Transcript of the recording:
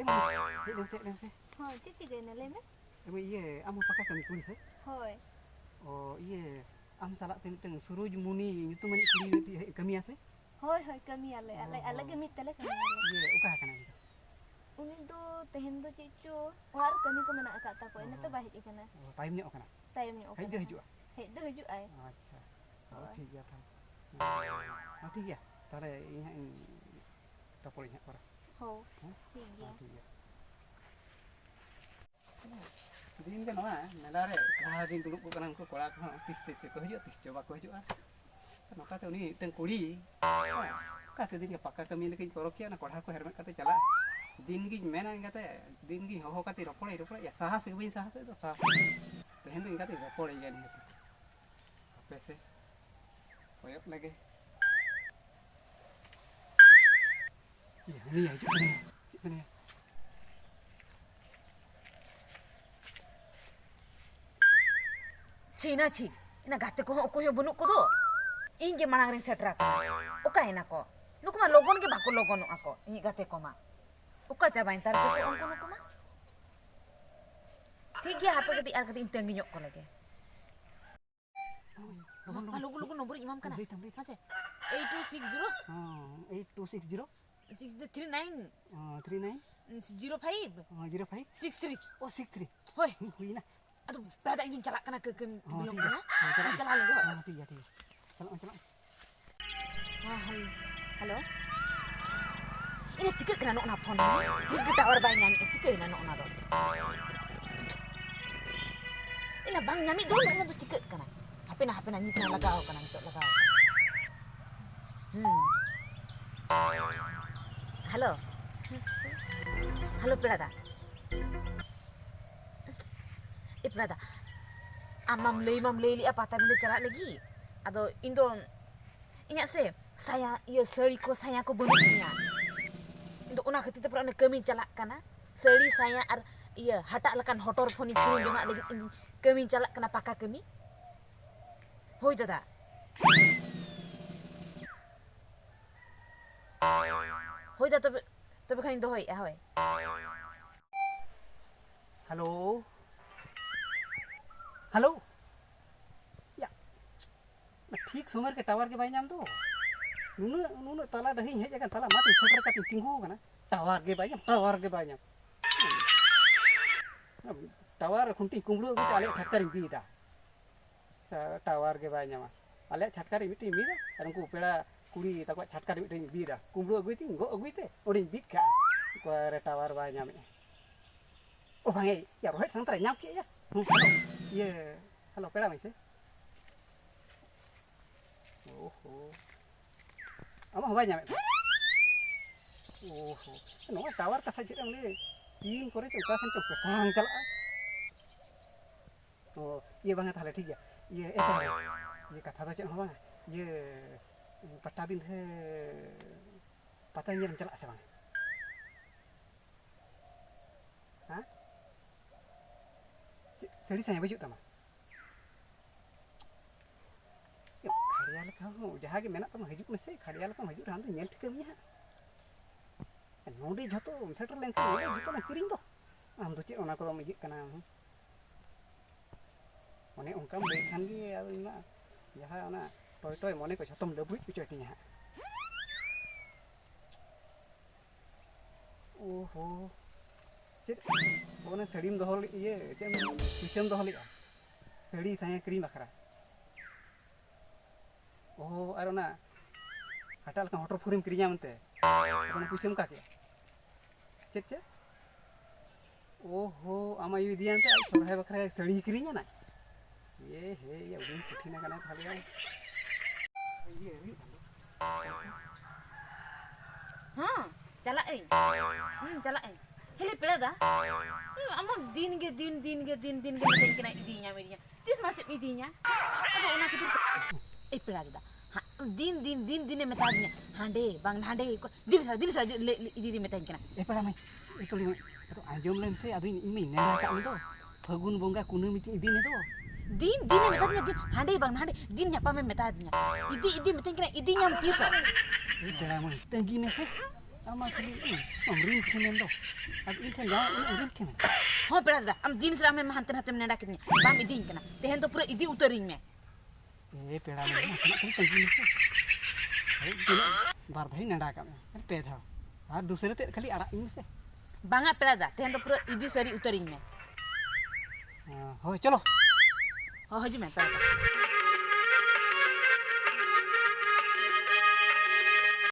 ᱮᱢ ᱦᱳᱭ ᱪᱮᱫ ᱪᱤᱠᱟᱹᱭᱮᱱᱟ ᱞᱟᱹᱭ ᱢᱮ? ᱤᱭᱟᱹ ᱟᱢ ᱯᱟᱠᱟ ᱠᱟᱹᱢᱤ ᱠᱩᱲᱤ ᱥᱮ? ᱦᱳᱭ ᱚ ᱤᱭᱟᱹ ᱟᱢ ᱥᱟᱞᱟᱜ ᱛᱮ ᱢᱤᱫᱴᱟᱝ ᱥᱩᱨᱩᱡᱽᱢᱩᱱᱤ ᱧᱩᱛᱩᱢᱟᱱᱤᱡ ᱠᱩᱲᱤ ᱢᱤᱫᱴᱤᱡ ᱦᱮᱡ ᱠᱟᱹᱢᱤᱭᱟ ᱥᱮ? ᱦᱳᱭ ᱦᱳᱭ ᱠᱟᱹᱢᱤᱭᱟᱞᱮ ᱟᱞᱮ ᱜᱮ ᱢᱤᱫ ᱛᱮᱞᱮ ᱠᱟᱹᱢᱤᱭᱟᱞᱮ᱾ ᱤᱭᱟᱹ ᱚᱠᱟ ᱠᱟᱱᱟᱭ ᱩᱱᱤ ᱫᱚ? ᱩᱱᱤ ᱫᱚ ᱛᱮᱦᱮᱧ ᱫᱚ ᱪᱮᱫ ᱪᱚ ᱚᱲᱟᱜ ᱨᱮ ᱠᱟᱹᱢᱤ ᱠᱚ ᱢᱮᱱᱟᱜ ᱟᱠᱟᱫ ᱛᱟᱠᱚᱣᱟ ᱤᱱᱟᱹᱛᱮ ᱵᱟᱭ ᱦᱮᱡ ᱟᱠᱟᱱᱟ᱾ ᱛᱟᱭᱚᱢ ᱧᱚᱜ ᱠᱟᱱᱟ? ᱛᱟᱭᱚᱢ ᱧᱚᱜ ᱦᱮᱡ ᱠᱟᱱᱟ ᱫᱚ ᱦᱟᱸᱜ ᱦᱤᱡᱩᱜᱼᱟ? ᱦᱮᱡ ᱫᱚ ᱦᱤᱡᱩᱜ ᱟᱭ᱾ ᱟᱪᱪᱷᱟ ᱦᱳᱭ ᱴᱷᱤᱠ ᱜᱮᱭᱟ ᱛᱟᱦᱚᱞᱮ᱾ ᱴᱷᱤᱠ ᱜᱮᱭᱟ ᱛᱟᱦᱚᱞᱮ ᱤᱧ ᱦᱟᱸᱜ ᱤᱧ ᱨᱚᱯᱚᱲᱤᱧ ᱦᱟᱸᱜ ᱯᱚᱨᱮ᱾ ᱦᱳ ᱦᱮᱸ ᱴᱷᱤᱠ ᱜᱮᱭᱟ᱾ ᱴᱷᱤᱠ ᱜᱮᱭᱟ᱾ ᱫᱤᱱ ᱜᱮ ᱱᱚᱣᱟ ᱢᱮᱞᱟ ᱨᱮ ᱡᱟᱦᱟᱸ ᱫᱤᱱ ᱫᱩᱲᱩᱵ ᱠᱚ ᱠᱟᱱᱟ ᱩᱱᱠᱩ ᱠᱚᱲᱟ ᱠᱚᱦᱚᱸ ᱛᱤᱥ ᱠᱚ ᱦᱤᱡᱩᱜᱼᱟ ᱛᱤᱥ ᱪᱚ ᱵᱟᱠᱚ ᱦᱤᱡᱩᱜᱼᱟ᱾ ᱱᱚᱝᱠᱟᱛᱮ ᱩᱱᱤ ᱢᱤᱫᱴᱟᱝ ᱠᱩᱲᱤ ᱚᱠᱟᱛᱮ ᱫᱤᱱ ᱜᱮ ᱯᱟᱠᱟ ᱠᱟᱹᱢᱤ ᱞᱮᱠᱟᱧ ᱯᱚᱨᱚᱠᱮᱭᱟ ᱚᱱᱟ ᱠᱚᱲᱦᱟ ᱠᱚ ᱦᱮᱨᱢᱮᱫ ᱠᱟᱛᱮ ᱪᱟᱞᱟᱜᱼᱟ᱾ ᱫᱤᱱ ᱜᱤᱧ ᱢᱮᱱᱟ ᱤᱱᱠᱟᱹᱛᱮ ᱫᱤᱱ ᱜᱤᱧ ᱦᱚᱦᱚ ᱠᱟᱛᱮ ᱨᱚᱯᱚᱲᱮᱭᱟ ᱥᱟᱦᱟᱥ ᱜᱮ ᱵᱟᱹᱧ ᱥᱟᱦᱟᱥ ᱮᱫ ᱫᱚ ᱥᱟᱦᱟᱥ ᱛᱮᱦᱮᱧ ᱫᱚ ᱤᱱᱠᱟᱹᱛᱮ ᱨᱚᱯᱚᱲᱮᱭᱟ ᱱᱤᱦᱟᱹᱛ ᱦᱟᱯᱮ ᱥᱮ ᱠᱚᱭᱚᱜ ᱞᱮᱜᱮ ᱦᱟᱹᱱᱤ ᱦᱤᱡᱩᱜ ᱠᱟᱱᱟᱭᱟ ᱪᱮᱫ ᱠᱟᱱᱟᱭᱟ? ᱪᱷᱤᱱᱟ ᱪᱷᱤ ᱤᱱᱟᱹ ᱜᱟᱛᱮ ᱠᱚᱦᱚᱸ ᱚᱠᱚᱭ ᱦᱚᱸ ᱵᱟᱹᱱᱩᱜ ᱠᱚᱫᱚ ᱤᱧ ᱜᱮ ᱢᱟᱲᱟᱝ ᱨᱤᱧ ᱥᱮᱴᱮᱨ ᱟᱠᱟᱱᱟ᱾ ᱚᱠᱟᱭᱮᱱᱟ ᱠᱚ ᱱᱩᱠᱩ ᱢᱟ ᱞᱚᱜᱚᱱ ᱜᱮ ᱵᱟᱠᱚ ᱞᱚᱜᱚᱱᱚᱜᱼᱟ ᱠᱚ ᱤᱧᱤᱡ ᱜᱟᱛᱮ ᱠᱚᱢᱟ ᱚᱠᱟ ᱪᱟᱵᱟᱭᱮᱱ ᱛᱟᱨ ᱪᱚᱠᱚ ᱩᱱᱠᱩ ᱱᱩᱠᱩ ᱢᱟ᱾ ᱴᱷᱤᱠ ᱜᱮᱭᱟ ᱦᱟᱯᱮ ᱠᱟᱹᱴᱤᱡ ᱟᱨ ᱠᱟᱹᱴᱤᱡ ᱤᱧ ᱛᱟᱺᱜᱤ ᱧᱚᱜ ᱠᱚ ᱞᱮᱜᱮ᱾ ᱢᱟ ᱞᱚᱜᱚᱱ ᱱᱚᱢᱵᱚᱨᱤᱧ ᱮᱢᱟᱢ ᱠᱟᱱᱟ ᱢᱟᱥᱮ 8260 8260 639 39 05 05 63 오 63 ᱦᱳᱭ ᱦᱩᱭᱱᱟ᱾ ᱟᱫᱚ ᱯᱮᱲᱟ ᱤᱧ ᱫᱩᱧ ᱪᱟᱞᱟᱜ ᱠᱟᱱᱟ ᱵᱤᱞᱚᱢ ᱴᱷᱤक ᱠᱟᱱᱟ है ᱪᱟᱞᱟᱣ ᱞᱮᱱᱜᱮ᱾ ठीक है चलो चलो। ᱦᱮᱞᱳ ᱤᱱᱟᱹ ᱪᱤᱠᱟᱹᱜ ᱠᱟᱱᱟ ᱱᱚᱜᱼᱚ ᱱᱟ ᱯᱷᱳᱱ ᱱᱤᱛ ᱜᱮ ᱴᱟᱣᱟᱨ ᱵᱟᱭ ᱧᱟᱢᱮᱫᱼᱟ ᱪᱤᱠᱟᱹᱭᱮᱱᱟ ᱱᱚᱜᱼᱚ ᱱᱟ ᱫᱚ ᱤᱱᱟᱹ ᱵᱟᱝ ᱧᱟᱢᱮᱫ ᱫᱚ ᱚᱱᱟ ᱫᱚ ᱪᱤᱠᱟᱹᱜ ᱠᱟᱱᱟ? ᱦᱟᱯᱮᱱᱟ ᱱᱤᱛ ᱢᱟ ᱞᱟᱜᱟᱣ ᱠᱟᱱᱟ ᱱᱤᱛᱚᱜ ᱞᱟᱜᱟᱣ ᱠᱟᱱᱟ᱾ ᱦᱮᱞᱳ ᱯᱮᱲᱟ ᱫᱟ ᱯᱮᱲᱟ ᱫᱟ ᱟᱢ ᱢᱟᱢ ᱞᱟᱹᱭ ᱞᱮᱜᱼᱟ ᱯᱟᱛᱟᱵᱤᱸᱰᱟᱹ ᱪᱟᱞᱟᱜ ᱞᱟᱹᱜᱤᱫ ᱟᱫᱚ ᱤᱧ ᱫᱚ ᱤᱧᱟᱹᱜ ᱥᱮ ᱥᱟᱭᱟ ᱤᱭᱟᱹ ᱥᱟᱹᱲᱤ ᱠᱚ ᱥᱟᱭᱟ ᱠᱚ ᱵᱟᱹᱱᱩᱜ ᱛᱤᱧᱟᱹ ᱤᱧ ᱫᱚ ᱚᱱᱟ ᱠᱷᱟᱹᱛᱤᱨ ᱛᱮ ᱚᱱᱟ ᱠᱟᱹᱢᱤᱧ ᱪᱟᱞᱟᱜ ᱠᱟᱱᱟ᱾ ᱥᱟᱹᱲᱤ ᱥᱟᱭᱟ ᱟᱨ ᱤᱭᱟᱹ ᱦᱟᱴᱟᱜ ᱞᱮᱠᱟᱱ ᱦᱚᱴᱚᱨ ᱯᱷᱳᱱᱤᱧ ᱠᱤᱨᱤᱧ ᱡᱚᱝᱟᱜ ᱞᱟᱹᱜᱤᱫ ᱤᱧ ᱠᱟᱹᱢᱤᱧ ᱪᱟᱞᱟᱜ ᱠᱟᱱᱟ ᱯᱟᱠᱟ ᱠᱟᱹᱢᱤ᱾ ᱦᱳᱭ ᱫᱟᱫᱟ ᱦᱳᱭ ᱫᱟ ᱛᱚᱵᱮ ᱠᱷᱟᱱᱤᱧ ᱫᱚᱦᱚᱭᱮᱫᱼᱟ ᱦᱳᱭ᱾ हेलो हेलो या ठीक समय के टावर के बाई नाम दो नुन तला डही हेज अकन तला माते छटर का तिंगू कना टावर के बाई नाम टावर खुंटी कुंबड़ू भी आले छटकर बीदा टावर के बाई नाम आले छटकर मिट्टी बीदा और उनको पेड़ा कुड़ी तक छटकर मिट्टी बीदा कुंबड़ू अगुईती गो अगुईते ओडी बीद का कोरे टावर बाई नाम ओ भाई या रोहित संतरा नाम के या ये हेलो पेड़ा में से ओहो आमा हवाई नाम ओहो नो टावर कथा चेक ले तीन करे तो का तो सांग चला ओ ये बांगा थाले ठीक है ये कथा तो चेक हो बांगा ये पट्टाबिंधे पता नहीं चला से बांगा हाँ सड़ी साया बजुत तमा खड़िया लेका हो जहाँ के मेना तम हजू में से खड़िया लेका हजू हम तो नेल ठिक मी हां नोडी झतो सेटर लेन के झतो ना किरिंग दो आम तो चे ओना को दम इजिक कना ओने उनका ले खान गे ना जहाँ ओना टोय टोय मने को झतम लबुई पिचो तिया हां ओहो चे ओना सड़ीम दहल ये चे पिसम दहल सड़ी साया क्रीम बखरा ओहो और ना हटाल का हटर फुरिम क्रिया मनते ओना पिसम का के चे ओहो आमा यू दियानते आई सोरहाय बखरा सड़ी क्रिया ना ये हे ये उदिन कुठिना कना थाले ये हाँ चला चला हेले पेड़ा दा आम दिन के दिन मिथें कना इदीኛ मेरिया तीस मासे इदीኛ अदो ओना खातिर ए पेड़ा दा दिन मेता दिया हांडे बांग हांडे दिल सा इदी मेताኝ कना ए पेड़ा में ए तो आंजम लेन से अदो इन में नेला का दो फगुन बोंगा कुनमी इदी ने दो दिन मेता दिया दिन हांडे बांग हांडे दिन ᱧᱟᱯᱟᱢ में मेता दिया इदी मेताኝ कना इदी ᱧᱟᱢ तीस ए पेड़ा में तंगी में से Ama kali amrin kenen do. Ab in kan ya amrin kenen. हाँ पेड़ा दादा हम दिन से हमें हंते हंते नेड़ा कितने बाम इदी इनकना तेहन तो पूरा इदी उतरिंग में ए पेड़ा में ना कल तंगी से. अरे दिन बार भाई नडा का में. पे था. और दूसरे ते खाली आड़ा इन से. बांगा पेड़ा दादा तेहन तो पूरा इदी सरी उतरिंग में हो चलो. हाँ हजू में पेड़ा